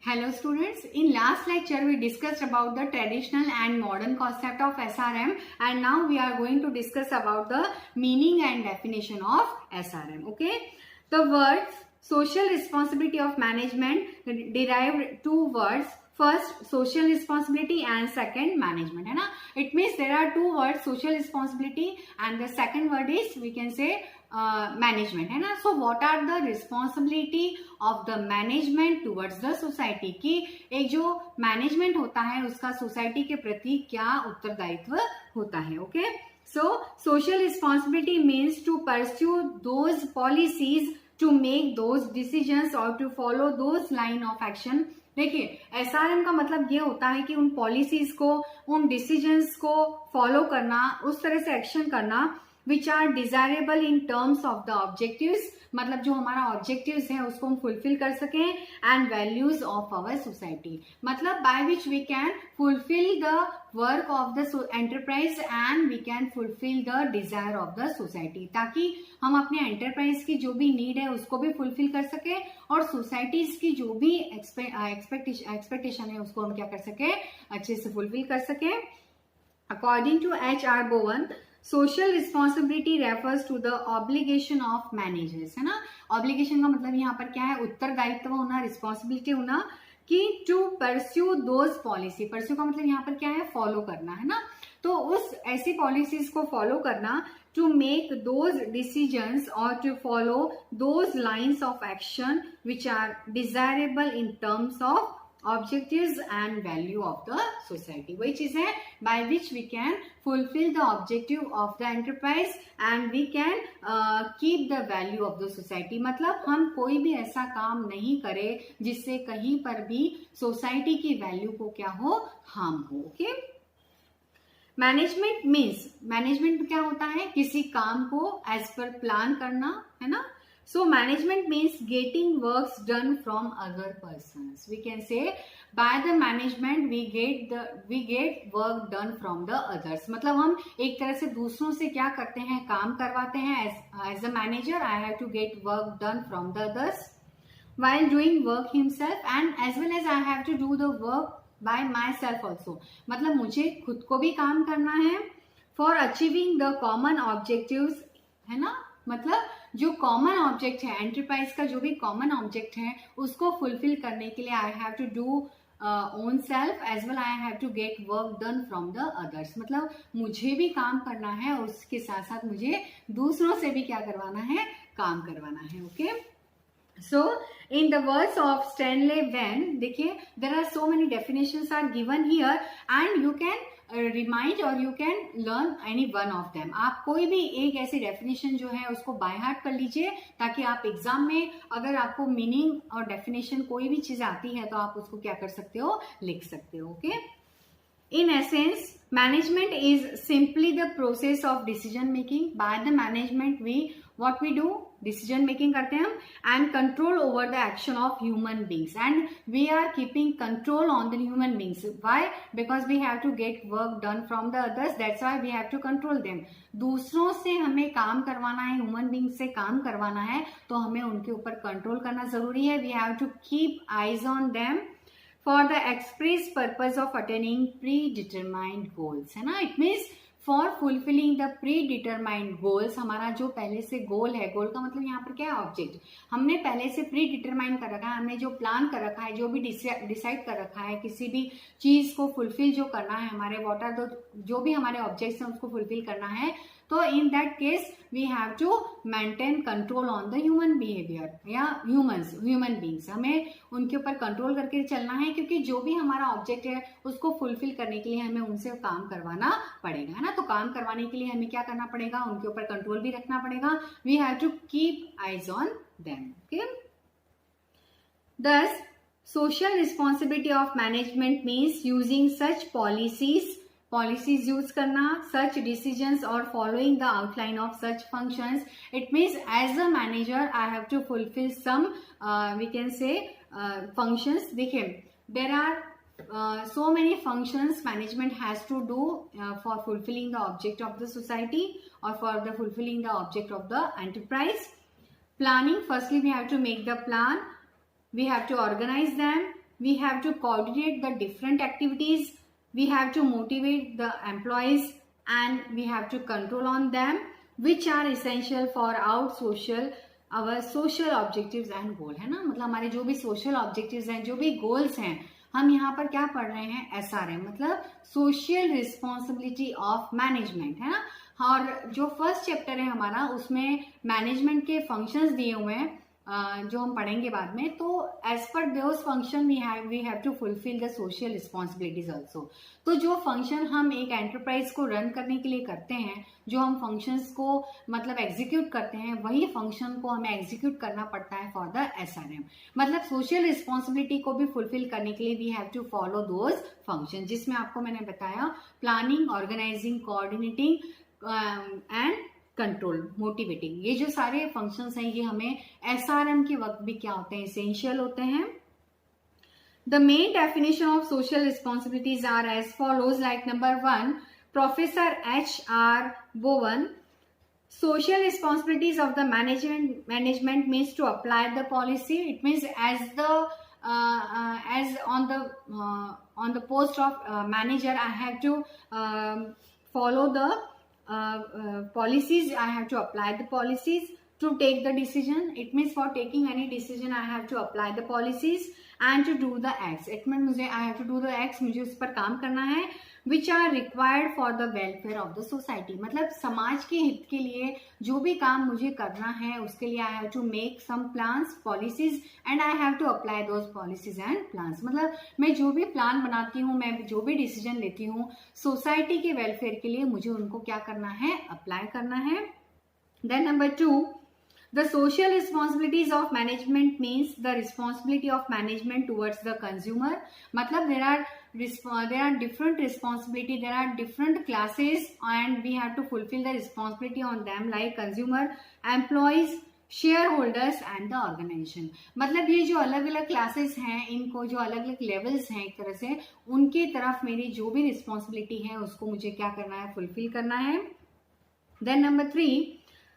Hello students, in last lecture we discussed about the traditional and modern concept of SRM, and now we are going to discuss about the meaning and definition of SRM. Okay, the words social responsibility of management derived two words. First social responsibility and second management, है ना. It means there are two words, social responsibility and the second word is we can say management, है ना. So what are the responsibility of the management towards the society, कि एक जो management होता है उसका सोसाइटी के प्रति क्या उत्तरदायित्व होता है. Okay, so social responsibility means to pursue those policies, to make those decisions और to follow those line of action. देखिए, एसआरएम का मतलब ये होता है कि उन पॉलिसीज को, उन डिसीजंस को फॉलो करना, उस तरह से एक्शन करना which are desirable in terms of the objectives, मतलब जो हमारा ऑब्जेक्टिव्स है उसको हम फुलफिल कर सकें, and values of our society, मतलब by which we can fulfil the work of the enterprise and we can fulfil the desire of the society, ताकि हम अपने एंटरप्राइज की जो भी नीड है उसको भी फुलफिल कर सके और सोसाइटीज की जो भी एक्सपेक्टेशन है उसको हम क्या कर सके, अच्छे से फुलफिल कर सके. According to H.R. Bowen, social responsibility refers to the obligation of managers, है ना. ऑब्लिगेशन का मतलब यहाँ पर क्या है, उत्तरदायित्व होना, रिस्पॉन्सिबिलिटी होना, कि to pursue those policy. Pursue का मतलब यहाँ पर क्या है, फॉलो करना, है ना. तो उस ऐसी पॉलिसीज को फॉलो करना, टू मेक दोज डिसीजंस और to follow those lines of action which are desirable in terms of objectives and value of the society. वही चीज है by which we can fulfill the objective of the enterprise and we can keep the value of the society. मतलब हम कोई भी ऐसा काम नहीं करें जिससे कहीं पर भी सोसाइटी की वैल्यू को क्या हो, हार्म हो. ओके, मैनेजमेंट मीन्स, मैनेजमेंट क्या होता है, किसी काम को एज पर प्लान करना, है ना. So management means getting works done from other persons. We can say by the management we get work done from the others. मतलब हम एक तरह से दूसरों से क्या करते हैं, काम करवाते हैं. As a manager I have to get work done from the others while doing work himself, and as well as I have to do the work by myself also. मतलब मुझे खुद को भी काम करना है for achieving the common objectives, है ना. मतलब जो कॉमन ऑब्जेक्ट है, एंटरप्राइज का जो भी कॉमन ऑब्जेक्ट है उसको फुलफिल करने के लिए I have to do own self as well I have to get work done from the others. मतलब मुझे भी काम करना है और उसके साथ साथ मुझे दूसरों से भी क्या करवाना है, काम करवाना है. Okay, so in the words of Stanley Wayne, देखिए there are so many definitions are given here and you can remind और you can learn any one of them. आप कोई भी एक ऐसी डेफिनेशन जो है उसको बाय हार्ट कर लीजिए, ताकि आप एग्जाम में अगर आपको मीनिंग और डेफिनेशन कोई भी चीज आती है तो आप उसको क्या कर सकते हो, लिख सकते हो. Okay, in essence management is simply the process of decision making. By the management we what we do, decision making करते हैं हम, and control over the action of human beings, and we are keeping control on the human beings. Why, because we have to get work done from the others, that's why we have to control them. दूसरों से हमें काम करवाना है, human being से काम करवाना है तो हमें उनके ऊपर कंट्रोल करना जरूरी है. We have to keep eyes on them for the express purpose of attaining predetermined goals, है ना. It means for fulfilling the predetermined goals, हमारा जो पहले से गोल है, गोल का मतलब यहाँ पर क्या है, ऑब्जेक्ट. हमने पहले से प्री डिटरमाइन कर रखा है, हमने जो प्लान कर रखा है, जो भी डिसाइड कर रखा है, किसी भी चीज को फुलफिल जो करना है, हमारे व्हाट आर द जो भी हमारे ऑब्जेक्ट्स हैं उसको फुलफिल करना है, तो in that case we have to maintain control on the human behaviour या ह्यूमन बींग्स. हमें उनके ऊपर कंट्रोल करके चलना है, क्योंकि जो भी हमारा ऑब्जेक्ट है उसको फुलफिल करने के लिए हमें उनसे काम करवाना पड़ेगा, है ना. तो काम करवाने के लिए हमें क्या करना पड़ेगा, उनके ऊपर कंट्रोल भी रखना पड़ेगा. We have to keep eyes on them. Okay, thus social responsibility of management means using such policies use करना, such decisions और following the outline of such functions. It means as a manager I have to fulfill some we can say functions. देखिए, there are so many functions management has to do for fulfilling the object of the society or for the fulfilling the object of the enterprise. Planning, firstly we have to make the plan, we have to organize them, we have to coordinate the different activities, we have to motivate the employees, and we have to control on them, which are essential for our social objectives and goal, है ना. मतलब हमारे जो भी social objectives हैं, जो भी goals हैं, हम यहाँ पर क्या पढ़ रहे हैं, SRM मतलब सोशल रिस्पॉन्सिबिलिटी ऑफ मैनेजमेंट, है ना. और जो फर्स्ट चैप्टर है हमारा, उसमें मैनेजमेंट के फंक्शंस दिए हुए हैं जो हम पढ़ेंगे बाद में. तो as per those function we have to fulfil the social responsibilities also. तो जो फंक्शन हम एक एंटरप्राइज को रन करने के लिए करते हैं, जो हम फंक्शंस को मतलब एग्जीक्यूट करते हैं, वही फंक्शन को हमें एग्जीक्यूट करना पड़ता है फॉर द SRM. मतलब सोशल रिस्पॉन्सिबिलिटी को भी फुलफिल करने के लिए we have to follow those function, जिसमें आपको मैंने बताया planning, organising, coordinating and control, motivating. ये जो सारे फंक्शंस हैं ये हमें SRM के वक्त भी क्या होते हैं, एसेंशियल होते हैं. The main definition of social responsibilities are as follows. Like number 1, professor HR Bowen, social responsibilities of the management means to apply the policy. It means as on the post of manager, I have to follow the policies. I have to apply the policies to take the decision. It means for taking any decision I have to apply the policies and to do the acts. It means I have to do the acts, मुझे उस पर काम करना है, which are required for the welfare of the society. मतलब समाज के हित के लिए जो भी काम मुझे करना है उसके लिए I have to make some plans, policies and I have to apply those policies and plans. मतलब मैं जो भी प्लान बनाती हूँ, मैं जो भी डिसीजन लेती हूँ सोसाइटी के वेलफेयर के लिए, मुझे उनको क्या करना है, अप्लाई करना है. Then number 2, the social responsibilities of management means the responsibility of management towards the consumer. मतलब there are different responsibility, there are different classes and we have to fulfill the responsibility on them, like consumer, employees, shareholders and the organisation. मतलब ये जो अलग अलग classes हैं, इनको जो अलग अलग लेवल्स हैं, एक तरह से उनकी तरफ मेरी जो भी रिस्पॉन्सिबिलिटी है उसको मुझे क्या करना है, फुलफिल करना है. Then number 3,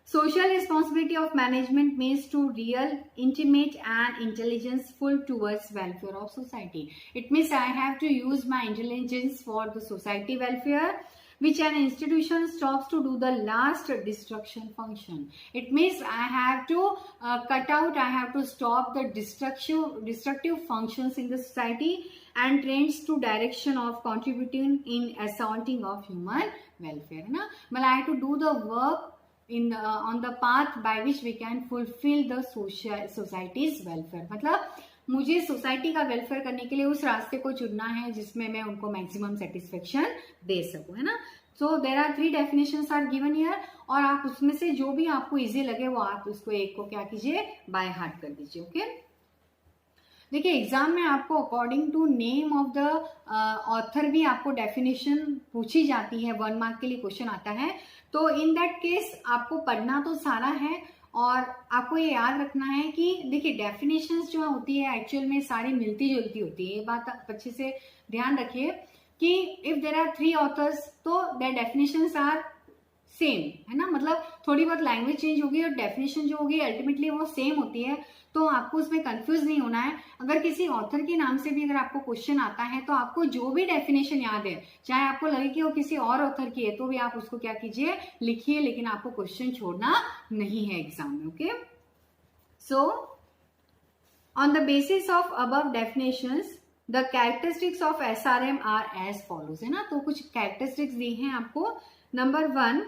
social responsibility of management means to real, intimate and intelligence-full towards welfare of society. It means I have to use my intelligence for the society welfare, which an institution stops to do the last destruction function. It means I have to cut out, I have to stop the destructive functions in the society and trends to direction of contributing in assaulting of human welfare. ना, मतलब I have to do the work on the path by which we can fulfill the society's welfare. मतलब मुझे society का welfare करने के लिए उस रास्ते को चुनना है जिसमें मैं उनको मैक्सिमम सेटिस्फेक्शन दे सकूं, है ना. So there are 3 definitions are given here, और आप उसमें से जो भी आपको इजी लगे वो आप उसको एक को क्या कीजिए, बाय हार्ट कर दीजिए. ओके, देखिए एग्जाम में आपको according to name of the author भी आपको डेफिनेशन पूछी जाती है, 1 मार्क के लिए क्वेश्चन आता है. तो इन दैट केस आपको पढ़ना तो सारा है और आपको ये याद रखना है कि देखिए डेफिनेशंस जो होती है एक्चुअल में सारी मिलती जुलती होती है. ये बात आप अच्छे से ध्यान रखिए कि इफ देर आर 3 ऑथर्स तो देयर डेफिनेशंस आर सेम, है ना. मतलब थोड़ी बहुत लैंग्वेज चेंज होगी और डेफिनेशन जो होगी अल्टीमेटली वो सेम होती है, तो आपको उसमें कंफ्यूज नहीं होना है. अगर किसी ऑथर के नाम से भी अगर आपको क्वेश्चन आता है तो आपको जो भी डेफिनेशन याद है, चाहे आपको लगे कि वो किसी और ऑथर की है, तो भी आप उसको क्या कीजिए, लिखिए, लेकिन आपको क्वेश्चन छोड़ना नहीं है एग्जाम में. Okay, so on the basis of above definitions the characteristics of SRM are as follows, है ना. तो कुछ कैरेक्टरिस्टिक्स दी हैं आपको. Number 1,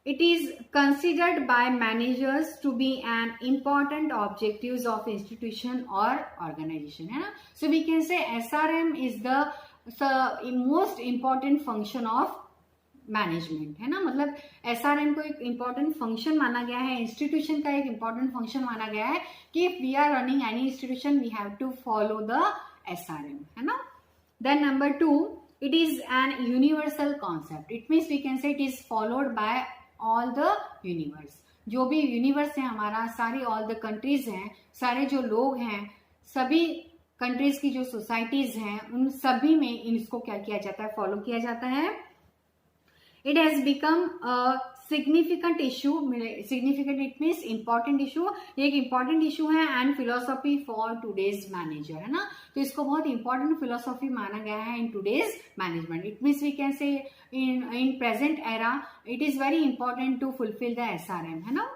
it is considered by managers to be an important objectives of institution or organization, है ना. So we can say SRM is the most important function of management, है ना. मतलब SRM को एक इम्पॉर्टेंट फंक्शन माना गया है, इंस्टीट्यूशन का एक इम्पॉर्टेंट फंक्शन माना गया है कि if we are running any institution we have to follow the SRM, है ना. Then number 2, it is an universal concept. It means we can say it is followed by all the universe. जो भी universe है हमारा, सारी all the countries हैं, सारे जो लोग हैं, सभी कंट्रीज की जो सोसाइटीज हैं, उन सभी में इसको क्या किया जाता है, फॉलो किया जाता है. It has become a significant issue, significant it means important issue, ये एक इंपॉर्टेंट इशू है and philosophy for today's manager, है ना। तो इसको बहुत इंपॉर्टेंट फिलोसॉफी माना गया है in today's management. It means we can say in present era it is very important to fulfil the SRM, है ना।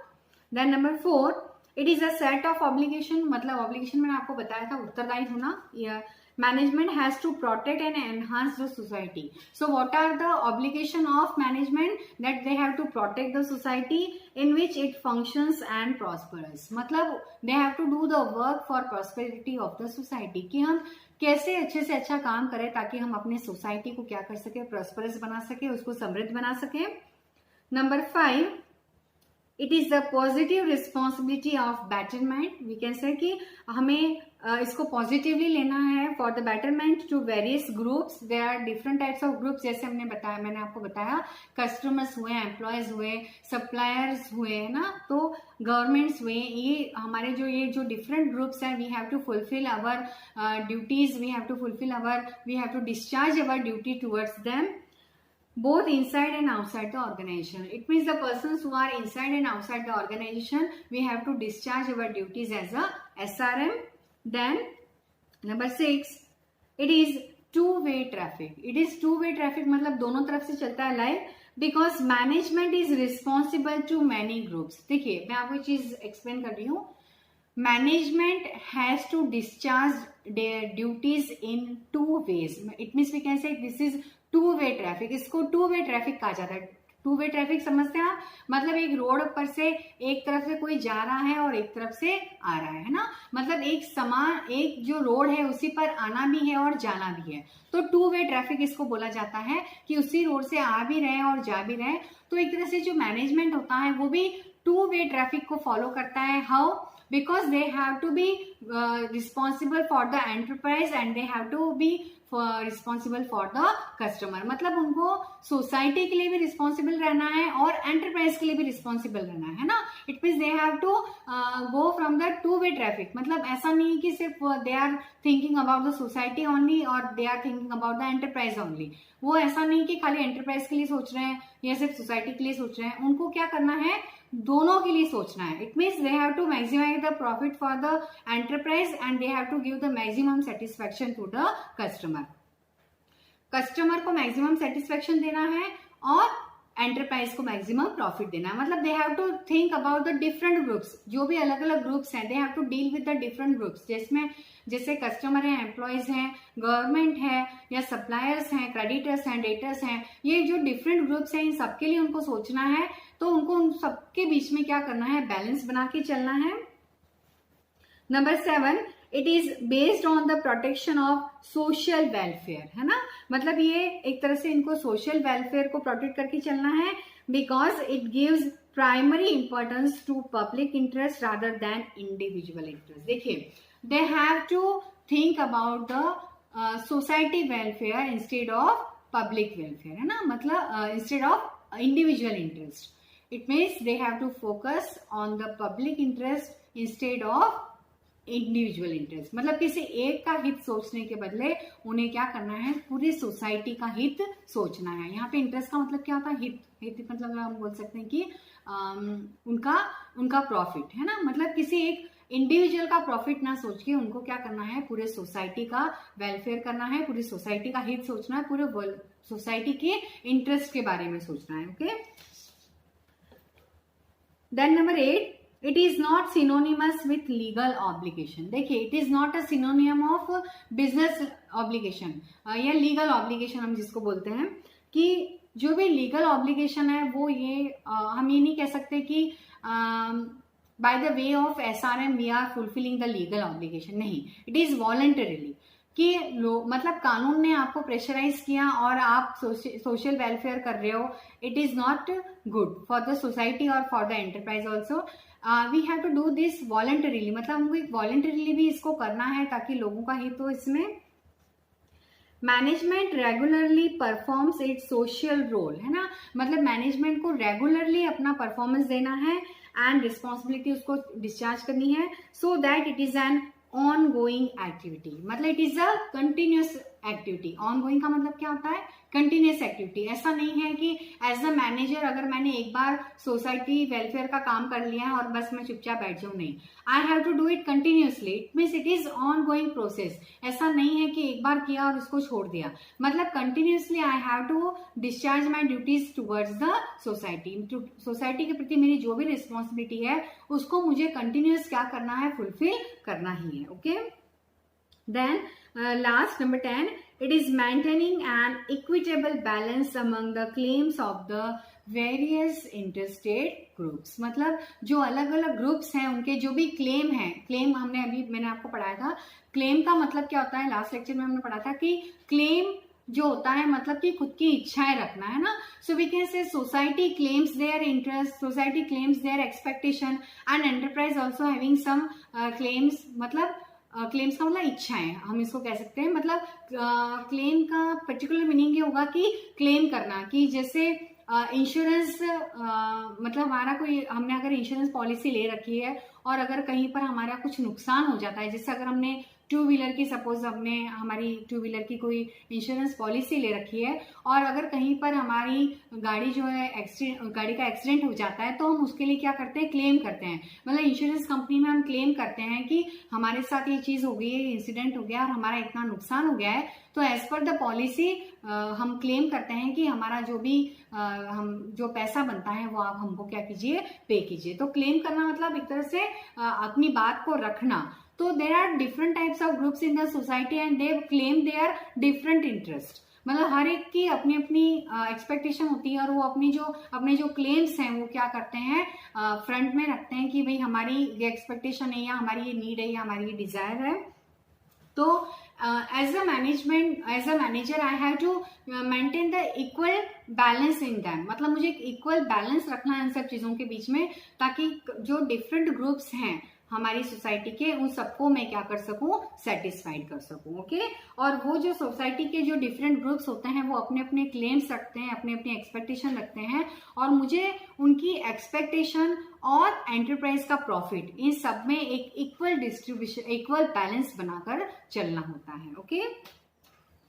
Then number 4, it is a set of obligation, मतलब ऑब्लिगेशन मैंने आपको बताया था उत्तरदायित्व होना। Management has to protect and enhance the society. So what are the obligation of management? That they have to protect the society in which it functions and prospers. मतलब they have to do the work for prosperity of the society, कि हम कैसे अच्छे से अच्छा काम करें ताकि हम अपने सोसाइटी को क्या कर सके, प्रॉस्परस बना सके, उसको समृद्ध बना सके। Number 5, it is the positive responsibility of betterment. We can say कि हमें इसको पॉजिटिवली लेना है for the betterment to various groups. There are different types of groups, जैसे मैंने आपको बताया कस्टमर्स हुए, एम्प्लॉयज हुए, सप्लायर्स हुए, है ना, तो गवर्नमेंट्स हुए, ये हमारे जो डिफरेंट ग्रुप्स हैं, we have to fulfil our duties, we have to discharge our duty towards them, both inside and outside the organization. It means the persons who are inside and outside the organization, we have to discharge our duties as a SRM. Then number 6, it is two-way traffic. It is two-way traffic, मतलब दोनों तरफ से चलता है line, because management is responsible to many groups. देखिए मैं आपको एक चीज एक्सप्लेन कर रही हूँ। Management has to discharge their duties in two ways. It means we can say this is to way traffic. इसको टू वे ट्रैफिक कहा जाता है। टू वे ट्रैफिक समझते हैं आप, मतलब एक रोड पर से एक तरफ से कोई जा रहा है और एक तरफ से आ रहा है ना, मतलब एक जो रोड है उसी पर आना भी है और जाना भी है, तो टू वे ट्रैफिक इसको बोला जाता है कि उसी रोड से आ भी रहे हैं और जा भी रहे हैं। तो एक तरह से जो मैनेजमेंट होता है वो भी टू वे ट्रैफिक को फॉलो करता है। How? Because they have to be responsible for the enterprise and they have to be responsible for the customer, मतलब उनको सोसाइटी के लिए भी रिस्पॉन्सिबल रहना है और एंटरप्राइज के लिए भी रिस्पॉन्सिबल रहना है ना। It means they have to go from the two way traffic, मतलब ऐसा नहीं कि सिर्फ they are thinking about the society only और they are thinking about the enterprise only. वो ऐसा नहीं कि खाली एंटरप्राइज के लिए सोच रहे हैं या सिर्फ सोसाइटी के लिए सोच रहे हैं, उनको क्या करना है, दोनों के लिए सोचना है। It means they have to maximise the profit for the enterprise and they have to give the maximum satisfaction to the customer. Customer को मैक्सिमम सेटिस्फैक्शन देना है और एंटरप्राइज को मैक्सिमम प्रॉफिट देना है, मतलब they have to think about the different groups, जो भी अलग अलग ग्रुप्स हैं, they have to deal with the different groups, जिसमें जैसे कस्टमर है, एम्प्लॉयज हैं, गवर्नमेंट है या सप्लायर्स हैं, क्रेडिटर्स हैं, डेटर्स हैं, ये जो डिफरेंट ग्रुप्स हैं इन सबके लिए उनको सोचना है। तो उनको उन सबके बीच में क्या करना है, बैलेंस बना के चलना है। Number 7, it is based on the protection of social welfare, है ना, मतलब ये एक तरह से इनको सोशल वेलफेयर को प्रोटेक्ट करके चलना है, because it gives primary importance to public interest rather than individual interest. देखिए they have to think about the society welfare instead of public welfare, है ना, मतलब instead of individual interest. It means they have to focus on the public interest instead of individual interest, मतलब किसी एक का हित सोचने के बदले उन्हें क्या करना है, पूरी सोसाइटी का हित सोचना है। यहाँ पे इंटरेस्ट का मतलब क्या होता है, हित मतलब हम बोल सकते हैं कि उनका प्रॉफिट, है ना, मतलब किसी एक इंडिविजुअल का प्रॉफिट ना सोच के उनको क्या करना है, पूरे सोसाइटी का वेलफेयर करना है, पूरी सोसाइटी का हित सोचना है, पूरे सोसाइटी के इंटरेस्ट के बारे में सोचना है। Okay, then number 8, it is not synonymous with legal obligation. देखिए it is not a synonym of business obligation या लीगल ऑब्लिगेशन हम जिसको बोलते हैं, कि जो भी लीगल ऑब्लिगेशन है वो ये हम ये नहीं कह सकते कि by the way of SRM we are fulfilling the legal obligation, नहीं, इट इज वॉलंटरीली, कि मतलब कानून ने आपको प्रेशराइज किया और आप सोशल वेलफेयर कर रहे हो, it is not good for the society और for the enterprise also. We have to do this voluntarily, मतलब हमको एक वॉलंटरीली भी इसको करना है ताकि लोगों का हित हो इसमें। Management regularly performs its social role, है ना, मतलब मैनेजमेंट को रेगुलरली अपना परफॉर्मेंस देना है एंड रिस्पॉन्सिबिलिटी उसको डिस्चार्ज करनी है, so that it is an ongoing activity, मतलब it is a continuous activity. Ongoing का मतलब क्या होता है? Continuous activity. ऐसा नहीं है कि एज अ मैनेजर अगर मैंने एक बार सोसाइटी वेलफेयर का काम कर लिया है और बस मैं चुपचाप बैठ जाऊं, नहीं, I have to do it continuously, it means it is ongoing process. ऐसा नहीं है कि एक बार किया और उसको छोड़ दिया, मतलब continuously I have to discharge my duties towards the society. Society के प्रति मेरी जो भी रिस्पॉन्सिबिलिटी है उसको मुझे कंटिन्यूस क्या करना है? फुलफिल करना ही है। Okay, then last number 10, it is maintaining an equitable balance among the claims of the various interstate groups। मतलब जो अलग अलग ग्रुप्स हैं उनके जो भी क्लेम है, क्लेम मैंने आपको पढ़ाया था, क्लेम का मतलब क्या होता है, लास्ट लेक्चर में हमने पढ़ा था कि क्लेम जो होता है मतलब कि खुद की इच्छाएं रखना है ना। So we can say society claims their interest, society claims their expectation and enterprise also having some claims. मतलब क्लेम्स का मतलब इच्छाएं, हम इसको कह सकते हैं। मतलब क्लेम का पर्टिकुलर मीनिंग ये होगा कि क्लेम करना, कि जैसे इंश्योरेंस, मतलब हमारा कोई, हमने अगर इंश्योरेंस पॉलिसी ले रखी है और अगर कहीं पर हमारा कुछ नुकसान हो जाता है, जैसे अगर हमने टू व्हीलर की, सपोज हमने हमारी टू व्हीलर की कोई इंश्योरेंस पॉलिसी ले रखी है और अगर कहीं पर हमारी गाड़ी जो है गाड़ी का एक्सीडेंट हो जाता है, तो हम उसके लिए क्या करते हैं? क्लेम करते हैं। मतलब इंश्योरेंस कंपनी में हम क्लेम करते हैं कि हमारे साथ ये चीज हो गई है, इंसिडेंट हो गया और हमारा इतना नुकसान हो गया है, तो एज पर द पॉलिसी हम क्लेम करते हैं कि हमारा जो भी हम जो पैसा बनता है वो आप हमको क्या कीजिए? पे कीजिए। तो क्लेम करना मतलब एक तरह से अपनी बात को रखना। तो there are different types of groups in the society and they claim their different interest. मतलब हर एक की अपनी अपनी एक्सपेक्टेशन होती है और वो अपने जो क्लेम्स हैं वो क्या करते हैं? फ्रंट में रखते हैं कि भाई हमारी ये एक्सपेक्टेशन है या हमारी ये नीड है या हमारी ये डिजायर है। तो as a manager I have to maintain the equal balance in them. मतलब मुझे एक इक्वल बैलेंस रखना है इन सब चीजों के बीच में, ताकि जो डिफरेंट ग्रुप्स हैं हमारी सोसाइटी के, उन सबको मैं क्या कर सकूं? सेटिस्फाइड कर सकूं। ओके, और वो जो सोसाइटी के जो डिफरेंट ग्रुप्स होते हैं वो अपने अपने क्लेम्स रखते हैं, अपने अपने एक्सपेक्टेशन रखते हैं, और मुझे उनकी एक्सपेक्टेशन और एंटरप्राइज का प्रॉफिट, इन सब में एक इक्वल डिस्ट्रीब्यूशन, इक्वल बैलेंस बनाकर चलना होता है। ओके,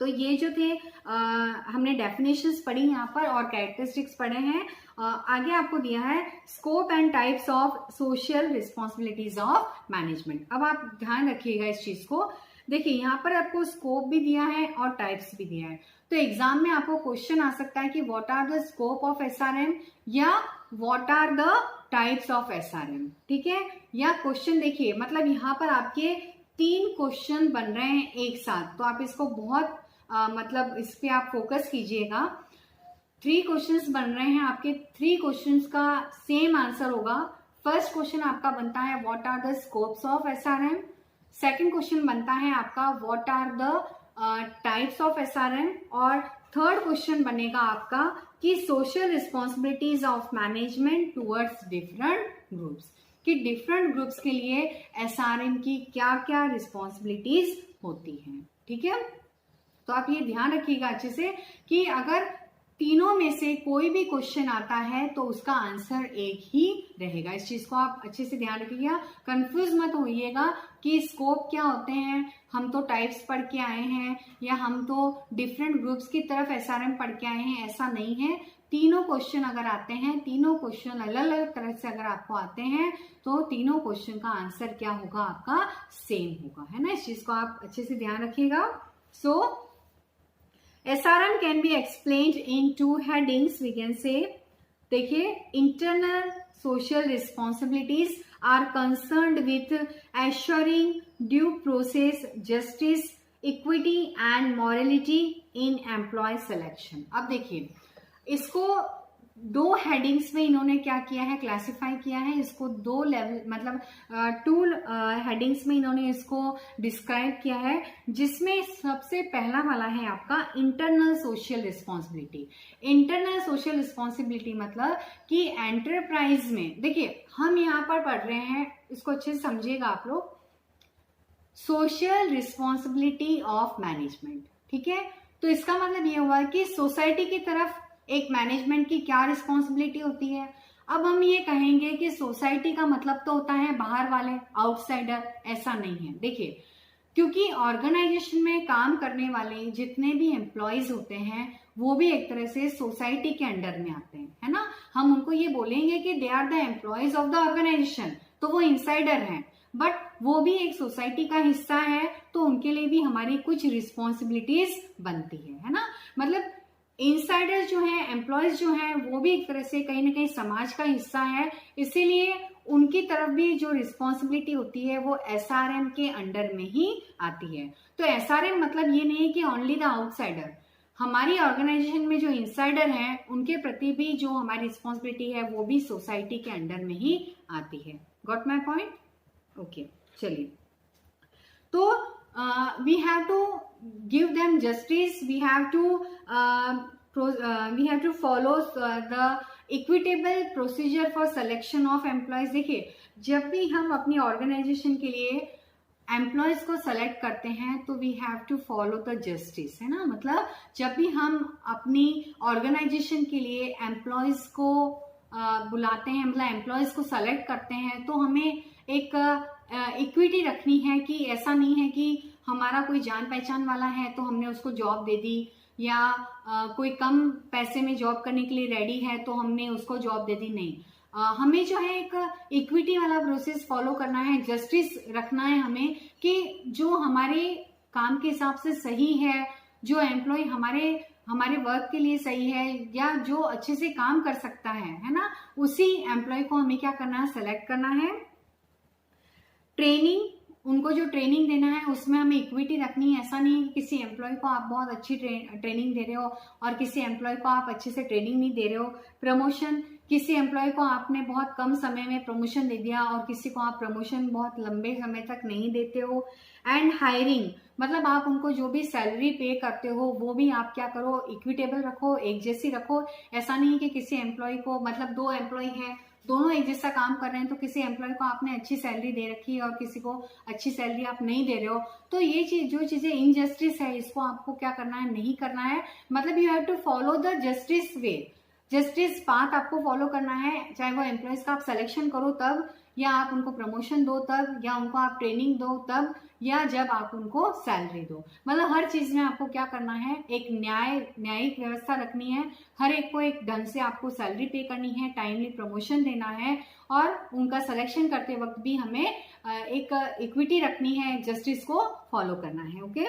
तो ये जो थे हमने डेफिनेशंस पढ़ी यहाँ पर और कैरेक्टरिस्टिक्स पढ़े हैं। आगे आपको दिया है scope and types of social responsibilities of management. अब आप ध्यान रखिएगा इस चीज को। देखिए यहाँ पर आपको स्कोप भी दिया है और टाइप्स भी दिया है। तो एग्जाम में आपको क्वेश्चन आ सकता है कि what are the scope of SRM या what are the types of SRM. ठीक है, या क्वेश्चन देखिए, मतलब यहाँ पर आपके 3 क्वेश्चन बन रहे हैं एक साथ, तो आप इसको बहुत मतलब इस पे आप फोकस कीजिएगा। 3 क्वेश्चंस बन रहे हैं आपके, 3 क्वेश्चंस का सेम आंसर होगा। फर्स्ट क्वेश्चन आपका बनता है what are the scopes of SRM. Second question बनता है आपका what are the types of SRM. और थर्ड क्वेश्चन बनेगा आपका कि social responsibilities of management towards different groups, कि डिफरेंट ग्रुप्स के लिए एसआरएम की क्या क्या रिस्पॉन्सिबिलिटीज होती हैं। ठीक है, तो आप ये ध्यान रखिएगा अच्छे से कि अगर तीनों में से कोई भी क्वेश्चन आता है तो उसका आंसर एक ही रहेगा। इस चीज को आप अच्छे से ध्यान रखिएगा, कंफ्यूज मत होइएगा कि स्कोप क्या होते हैं, हम तो टाइप्स पढ़ के आए हैं या हम तो डिफरेंट ग्रुप्स की तरफ एसआरएम पढ़ के आए हैं। ऐसा नहीं है, तीनों क्वेश्चन अगर आते हैं, तीनों क्वेश्चन अलग अलग तरह से अगर आपको आते हैं तो तीनों क्वेश्चन का आंसर क्या होगा? आपका सेम होगा, है ना। इस चीज को आप अच्छे से ध्यान रखिएगा। सो SRM can be explained in 2 headings. We can say, देखिए, internal social responsibilities are concerned with assuring due process, justice, equity and morality in employee selection. अब देखिए, इसको 2 हेडिंग्स में इन्होंने क्या किया है? क्लासिफाई किया है इसको 2 लेवल, मतलब 2 हेडिंग्स में इन्होंने इसको डिस्क्राइब किया है, जिसमें सबसे पहला वाला है आपका internal social responsibility. Internal social responsibility मतलब कि एंटरप्राइज में, देखिए हम यहाँ पर पढ़ रहे हैं, इसको अच्छे से समझिएगा आप लोग, सोशल रिस्पॉन्सिबिलिटी ऑफ मैनेजमेंट। ठीक है, तो इसका मतलब ये हुआ कि सोसाइटी की तरफ एक मैनेजमेंट की क्या रिस्पॉन्सिबिलिटी होती है? अब हम ये कहेंगे कि सोसाइटी का मतलब तो होता है बाहर वाले, आउटसाइडर, ऐसा नहीं है। देखिए, क्योंकि ऑर्गेनाइजेशन में काम करने वाले जितने भी एम्प्लॉयज होते हैं वो भी एक तरह से सोसाइटी के अंडर में आते हैं, है ना। हम उनको ये बोलेंगे कि they are the employees of the organisation, तो वो इनसाइडर हैं, बट वो भी एक सोसाइटी का हिस्सा है, तो उनके लिए भी हमारी कुछ रिस्पॉन्सिबिलिटीज बनती है ना। मतलब इनसाइडर्स जो है, एम्प्लॉयज जो है, वो भी एक तरह से कहीं ना कहीं समाज का हिस्सा है, इसीलिए उनकी तरफ भी जो रिस्पॉन्सिबिलिटी होती है वो एसआरएम के अंडर में ही आती है। तो एसआरएम मतलब ये नहीं है कि ओनली द आउटसाइडर, हमारी ऑर्गेनाइजेशन में जो इनसाइडर हैं उनके प्रति भी जो हमारी रिस्पॉन्सिबिलिटी है वो भी सोसाइटी के अंडर में ही आती है। Got my point? ओके, चलिए। तो we have to give them justice, we have to follow the equitable procedure for selection of employees। देखिए, जब भी हम अपनी ऑर्गेनाइजेशन के लिए एम्प्लॉयज को सेलेक्ट करते हैं तो we have to follow the justice, है ना। मतलब जब भी हम अपनी ऑर्गेनाइजेशन के लिए एम्प्लॉयज को बुलाते हैं, मतलब एम्प्लॉयज को सेलेक्ट करते हैं, तो हमें एक इक्विटी रखनी है कि ऐसा नहीं है कि हमारा कोई जान पहचान वाला है तो हमने उसको जॉब दे दी, या कोई कम पैसे में जॉब करने के लिए रेडी है तो हमने उसको जॉब दे दी। नहीं, हमें जो है एक इक्विटी वाला प्रोसेस फॉलो करना है, जस्टिस रखना है हमें कि जो हमारे काम के हिसाब से सही है, जो एम्प्लॉय हमारे वर्क के लिए सही है, या जो अच्छे से काम कर सकता है ना, उसी एम्प्लॉय को हमें क्या करना है, सेलेक्ट करना है। ट्रेनिंग, उनको जो ट्रेनिंग देना है उसमें हमें इक्विटी रखनी है। ऐसा नहीं कि किसी एम्प्लॉय को आप बहुत अच्छी ट्रेनिंग दे रहे हो और किसी एम्प्लॉय को आप अच्छे से ट्रेनिंग नहीं दे रहे हो। प्रमोशन, किसी एम्प्लॉय को आपने बहुत कम समय में प्रमोशन दे दिया और किसी को आप प्रमोशन बहुत लंबे समय तक नहीं देते हो। एंड हायरिंग, मतलब आप उनको जो भी सैलरी पे करते हो वो भी आप क्या करो, इक्विटेबल रखो, एक जैसी रखो। ऐसा नहीं कि किसी एम्प्लॉय को, मतलब 2 एम्प्लॉय हैं, दोनों एक जैसा काम कर रहे हैं, तो किसी एम्प्लॉय को आपने अच्छी सैलरी दे रखी है और किसी को अच्छी सैलरी आप नहीं दे रहे हो, तो ये चीज, जो चीजें इनजस्टिस है, इसको आपको क्या करना है, नहीं करना है। मतलब you have to follow the justice way, justice path आपको फॉलो करना है। चाहे वो एम्प्लॉयज का आप सिलेक्शन करो तब, या आप उनको प्रमोशन दो तब, या उनको आप ट्रेनिंग दो तब, या जब आप उनको सैलरी दो। मतलब हर चीज में आपको क्या करना है, एक न्यायिक व्यवस्था रखनी है। हर एक को एक ढंग से आपको सैलरी पे करनी है, टाइमली प्रमोशन देना है, और उनका सिलेक्शन करते वक्त भी हमें एक इक्विटी रखनी है, जस्टिस को फॉलो करना है। Okay,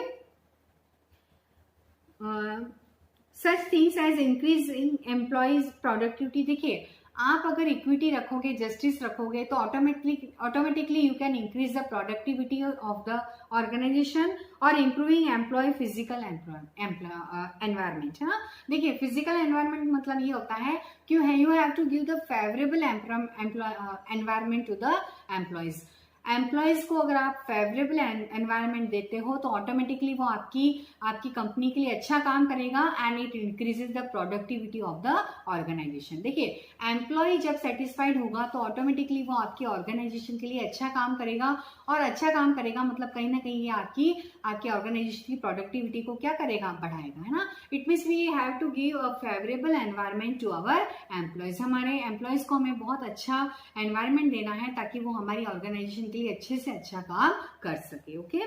such things as increase in employees productivity. देखिए, आप अगर इक्विटी रखोगे, जस्टिस रखोगे, तो automatically you can increase the productivity of the organisation और इम्प्रूविंग एम्प्लॉय फिजिकल एनवायरमेंट, है ना। देखिए, फिजिकल एनवायरमेंट मतलब ये होता है कि you have to give the favourable environment to the employees. Employees को अगर आप फेवरेबल एनवायरनमेंट देते हो तो ऑटोमेटिकली वो आपकी कंपनी के लिए अच्छा काम करेगा, and it increases the productivity of the organisation. देखिए, एम्प्लॉय जब सेटिस्फाइड होगा तो ऑटोमेटिकली वो आपकी ऑर्गेनाइजेशन के लिए अच्छा काम करेगा, और अच्छा काम करेगा मतलब कहीं ना कहीं ये आपकी ऑर्गेनाइजेशन की प्रोडक्टिविटी को क्या करेगा, बढ़ाएगा, है ना। It means we have to give a favourable environment to our employees. हमारे एम्प्लॉयज को हमें बहुत अच्छा एनवायरनमेंट देना है ताकि वो हमारी ऑर्गेनाइजेशन के लिए अच्छे से अच्छा काम कर सके। ओके,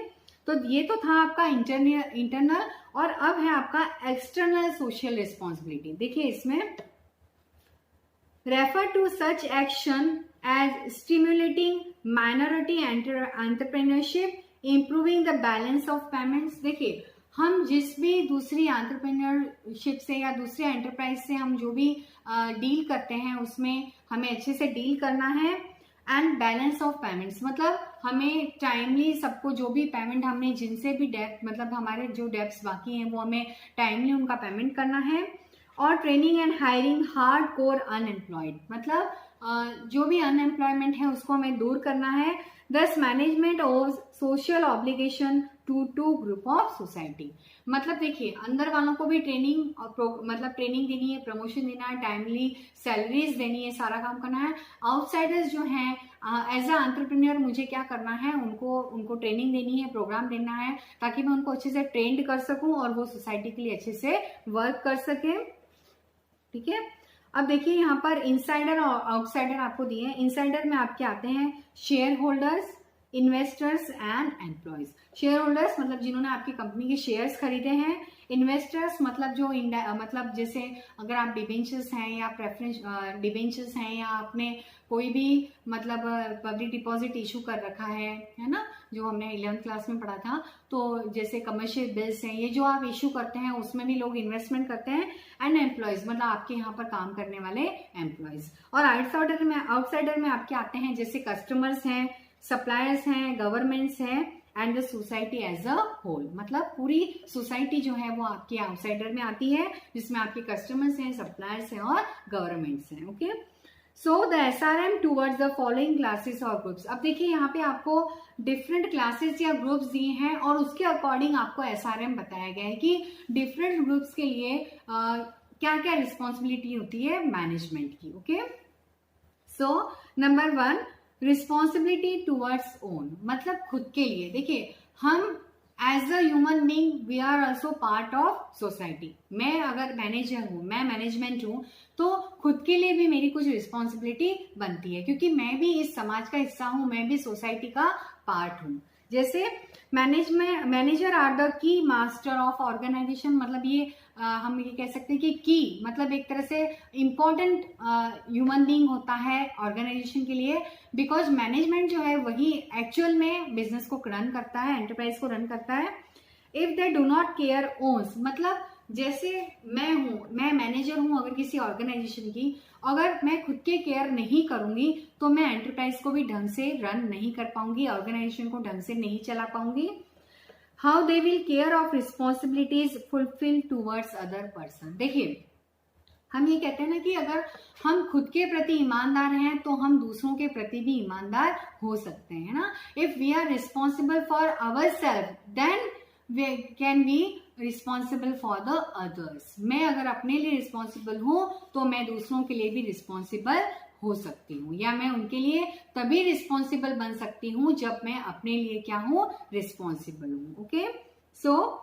तो ये तो था आपका इंटरनल, और अब है आपका एक्सटर्नल सोशल रिस्पॉन्सिबिलिटी। देखिए, इसमें refer to such action as stimulating minority entrepreneurship, improving the balance of payments. देखिए, हम जिस भी दूसरी एंटरप्रेन्योरशिप से या दूसरे एंटरप्राइज से हम जो भी डील करते हैं उसमें हमें अच्छे से डील करना है। एंड बैलेंस ऑफ पेमेंट्स, मतलब हमें टाइमली सबको जो भी पेमेंट, हमने जिनसे भी डेब्ट, मतलब हमारे जो डेब्ट्स बाकी हैं वो हमें टाइमली उनका पेमेंट करना है। और training and hiring hard core unemployed, मतलब जो भी अनएम्प्लॉयमेंट है उसको हमें दूर करना है। Thus management of social obligation to group of society, मतलब देखिए, अंदर वालों को भी ट्रेनिंग मतलब ट्रेनिंग देनी है, प्रमोशन देना है, टाइमली सैलरीज देनी है, सारा काम करना है। आउटसाइडर्स जो हैं, एज अ एंटरप्रेन्योर मुझे क्या करना है, उनको ट्रेनिंग देनी है, प्रोग्राम देना है, ताकि मैं उनको अच्छे से ट्रेंड कर सकूं और वो सोसाइटी के लिए अच्छे से वर्क कर सके। ठीक है, अब देखिए यहाँ पर इनसाइडर और आउटसाइडर आपको दिए हैं। इनसाइडर में आपके आते हैं share holders, investors and employees. Share holders मतलब जिन्होंने आपकी कंपनी के शेयर्स खरीदे हैं। इन्वेस्टर्स मतलब जो मतलब जैसे अगर आप डिबेंचर्स हैं या प्रेफरेंस डिबेंचर्स हैं या आपने कोई भी मतलब पब्लिक डिपॉजिट इशू कर रखा है ना, जो हमने 11th क्लास में पढ़ा था। तो जैसे कमर्शियल बिल्स हैं, ये जो आप इशू करते हैं उसमें भी लोग इन्वेस्टमेंट करते हैं। एंड एम्प्लॉयज मतलब आपके यहाँ पर काम करने वाले एम्प्लॉयज। और आउटसाइडर में आपके आते हैं जैसे कस्टमर्स हैं, सप्लायर्स हैं, गवर्नमेंट्स हैं and the society as a whole. मतलब पूरी सोसाइटी जो है वो आपकी आउटसाइडर में आती है, जिसमें आपके कस्टमर्स हैं, सप्लायर्स हैं और गवर्नमेंट्स हैं। Okay, so the SRM towards the following classes और ग्रुप्स। अब देखिए यहाँ पे आपको डिफरेंट क्लासेस या ग्रुप्स दिए हैं और उसके अकॉर्डिंग आपको SRM बताया गया है कि डिफरेंट ग्रुप्स के लिए क्या क्या रिस्पॉन्सिबिलिटी होती है मैनेजमेंट की। Okay, so number 1 responsibility towards own, मतलब खुद के लिए। देखिए हम as a human being we are also part of society. मैं अगर मैनेजर हूँ, मैं मैनेजमेंट हूँ, तो खुद के लिए भी मेरी कुछ रिस्पॉन्सिबिलिटी बनती है, क्योंकि मैं भी इस समाज का हिस्सा हूँ, मैं भी सोसाइटी का पार्ट हूँ। जैसे manager are the key master of organisation, मतलब ये हम ये कह सकते हैं कि की मतलब एक तरह से इम्पोर्टेंट ह्यूमन बींग होता है ऑर्गेनाइजेशन के लिए, बिकॉज मैनेजमेंट जो है वही एक्चुअल में बिजनेस को रन करता है, एंटरप्राइज को रन करता है। If they do not care owns, मतलब जैसे मैं मैनेजर हूं अगर किसी ऑर्गेनाइजेशन की, अगर मैं खुद के केयर नहीं करूंगी तो मैं एंटरप्राइज को भी ढंग से रन नहीं कर पाऊंगी, ऑर्गेनाइजेशन को ढंग से नहीं चला पाऊंगी। How they will care of responsibilities fulfil towards other person. देखिए हम ये कहते हैं ना कि अगर हम खुद के प्रति ईमानदार हैं तो हम दूसरों के प्रति भी ईमानदार हो सकते हैं ना। If we are responsible for our self then can be responsible for the others. मैं अगर अपने लिए रिस्पॉन्सिबल हूं तो मैं दूसरों के लिए भी रिस्पॉन्सिबल हो सकती हूँ, या मैं उनके लिए तभी रिस्पॉन्सिबल बन सकती हूँ जब मैं अपने लिए क्या हूँ, रिस्पॉन्सिबल हूँ। Okay, so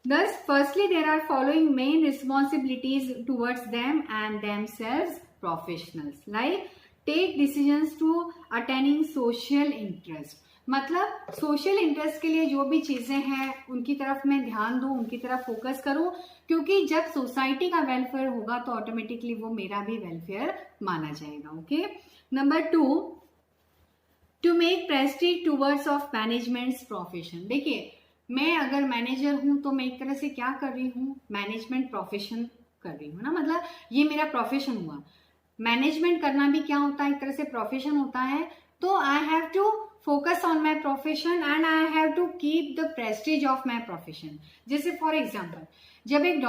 thus firstly there are following main responsibilities towards them and themselves professionals, like take decisions to attaining social interest। मतलब सोशल इंटरेस्ट के लिए जो भी चीजें हैं उनकी तरफ मैं ध्यान दूं, उनकी तरफ फोकस करूं, क्योंकि जब सोसाइटी का वेलफेयर होगा तो ऑटोमेटिकली वो मेरा भी वेलफेयर माना जाएगा। Okay, number 2 to make prestige towards of management's profession. देखिए मैं अगर मैनेजर हूं तो मैं एक तरह से क्या कर रही हूं, मैनेजमेंट प्रोफेशन कर रही हूँ ना, मतलब ये मेरा प्रोफेशन हुआ। मैनेजमेंट करना भी क्या होता है, एक तरह से प्रोफेशन होता है। तो I have to focus on my profession and I have to keep the prestige of my profession. जैसे फॉर एग्जाम्पल जब एक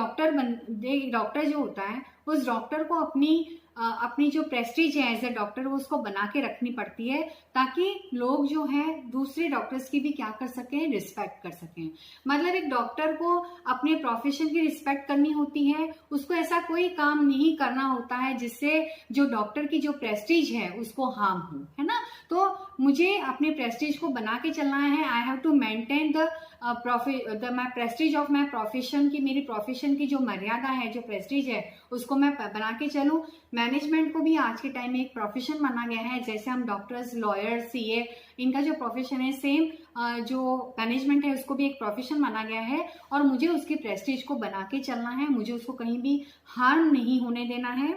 डॉक्टर जो होता है उस डॉक्टर को अपनी जो प्रेस्टीज है एज ए डॉक्टर वो उसको बना के रखनी पड़ती है, ताकि लोग जो है दूसरे डॉक्टर्स की भी क्या कर सकें, रिस्पेक्ट कर सकें। मतलब एक डॉक्टर को अपने प्रोफेशन की रिस्पेक्ट करनी होती है, उसको ऐसा कोई काम नहीं करना होता है जिससे जो डॉक्टर की जो प्रेस्टीज है उसको हार्म हो, है ना। तो मुझे अपने प्रेस्टीज को बना के चलना है। I have to maintain the my prestige of my profession, की मेरी प्रोफेशन की जो मर्यादा है, जो प्रेस्टीज है उसको मैं बना के चलूं। मैनेजमेंट को भी आज के टाइम में एक प्रोफेशन माना गया है, जैसे हम डॉक्टर्स, लॉयर्स, CA इनका जो प्रोफेशन है सेम जो मैनेजमेंट है उसको भी एक प्रोफेशन माना गया है, और मुझे उसकी प्रेस्टीज को बना के चलना है, मुझे उसको कहीं भी हार्म नहीं होने देना है।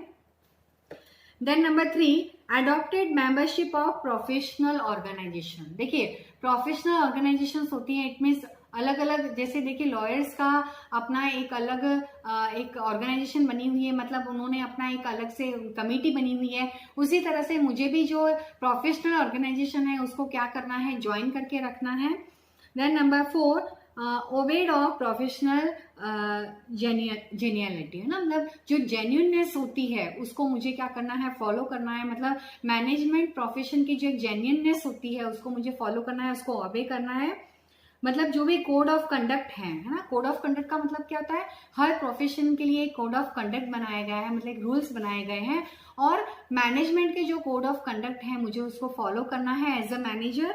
Then number 3 adopted membership of professional organisation. देखिए प्रोफेशनल ऑर्गेनाइजेशन होती है, इट मीन्स अलग अलग, जैसे देखिए लॉयर्स का अपना एक अलग एक ऑर्गेनाइजेशन बनी हुई है, मतलब उन्होंने अपना एक अलग से कमेटी बनी हुई है। उसी तरह से मुझे भी जो प्रोफेशनल ऑर्गेनाइजेशन है उसको क्या करना है, ज्वाइन करके रखना है। Then number 4 obeyed of professional genuineness, है ना, मतलब जो जेन्युइननेस होती है उसको मुझे क्या करना है, फॉलो करना है। मतलब मैनेजमेंट प्रोफेशन की जो एक जेन्युइननेस होती है उसको मुझे फॉलो करना है, उसको ओबे करना है। मतलब जो भी कोड ऑफ कंडक्ट है ना, कोड ऑफ कंडक्ट का मतलब क्या होता है, हर प्रोफेशन के लिए एक कोड ऑफ कंडक्ट बनाया गया है, मतलब रूल्स बनाए गए हैं, और मैनेजमेंट के जो कोड ऑफ कंडक्ट है मुझे उसको फॉलो करना है as a manager.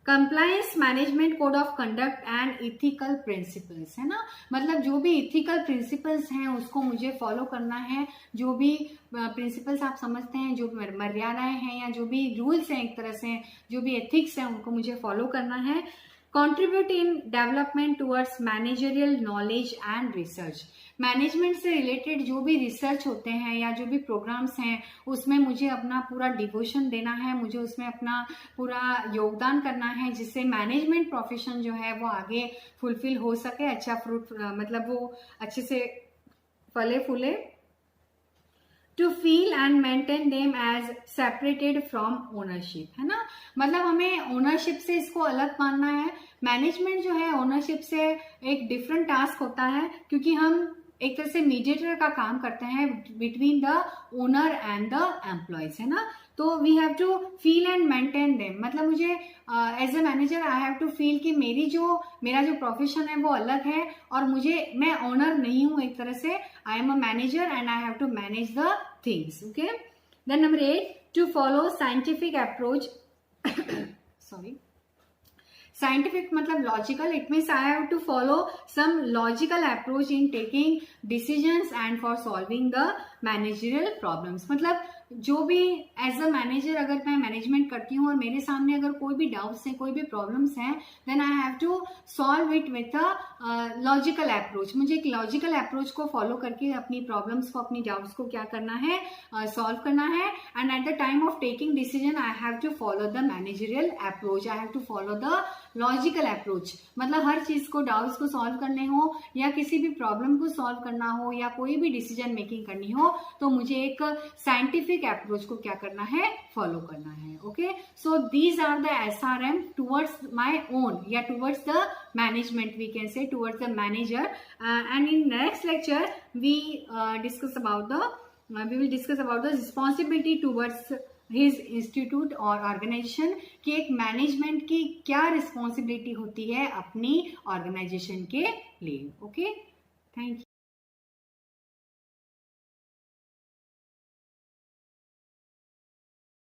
Compliance management code of conduct and ethical principles, है ना, मतलब जो भी इथिकल प्रिंसिपल्स हैं उसको मुझे फॉलो करना है। जो भी प्रिंसिपल्स आप समझते हैं, जो मर्यादाएं हैं या जो भी रूल्स हैं, एक तरह से जो भी एथिक्स हैं उनको मुझे फॉलो करना है। Contribute in development towards managerial knowledge and research, management से रिलेटेड जो भी रिसर्च होते हैं या जो भी प्रोग्राम्स हैं उसमें मुझे अपना पूरा डिवोशन देना है, मुझे उसमें अपना पूरा योगदान करना है, जिससे मैनेजमेंट प्रोफेशन जो है वो आगे फुलफिल हो सके, अच्छा फ्रूट मतलब वो अच्छे से फले फूले। To feel and maintain them as separated from ownership, है ना, मतलब हमें ओनरशिप से इसको अलग मानना है। मैनेजमेंट जो है ओनरशिप से एक डिफरेंट टास्क होता है, क्योंकि हम एक तरह से मीडिएटर का काम करते हैं between the owner and the employees, है ना। तो we have to feel and maintain them, मतलब मुझे as a manager I have to feel कि मेरा जो प्रोफेशन है वो अलग है और मैं ओनर नहीं हूं, एक तरह से I am a manager and I have to manage the things. Okay, then number 8, to follow scientific approach sorry scientific मतलब logical, it means I have to follow some logical approach in taking decisions and for solving the managerial problems, मतलब जो भी as a manager अगर मैं management करती हूँ और मेरे सामने अगर कोई भी डाउट्स है, कोई भी प्रॉब्लम्स हैं, then I have to solve it with a logical approach, मुझे एक लॉजिकल अप्रोच को फॉलो करके अपनी प्रॉब्लम्स को, अपनी डाउट्स को क्या करना है, सॉल्व करना है। And at the time of taking decision I have to follow the managerial approach, I have to follow the logical approach, मतलब हर चीज को, डाउट्स को सॉल्व करने हो या किसी भी प्रॉब्लम को सॉल्व करना हो या कोई भी डिसीजन मेकिंग करनी हो, तो मुझे एक साइंटिफिक अप्रोच को क्या करना है, फॉलो करना है। Okay, so these are the SRM towards my own या towards the management, we can say towards the manager. And in next lecture we will discuss about the responsibility towards his institute और organisation, कि एक management की क्या responsibility होती है अपनी organisation के लिए। Okay, thank you.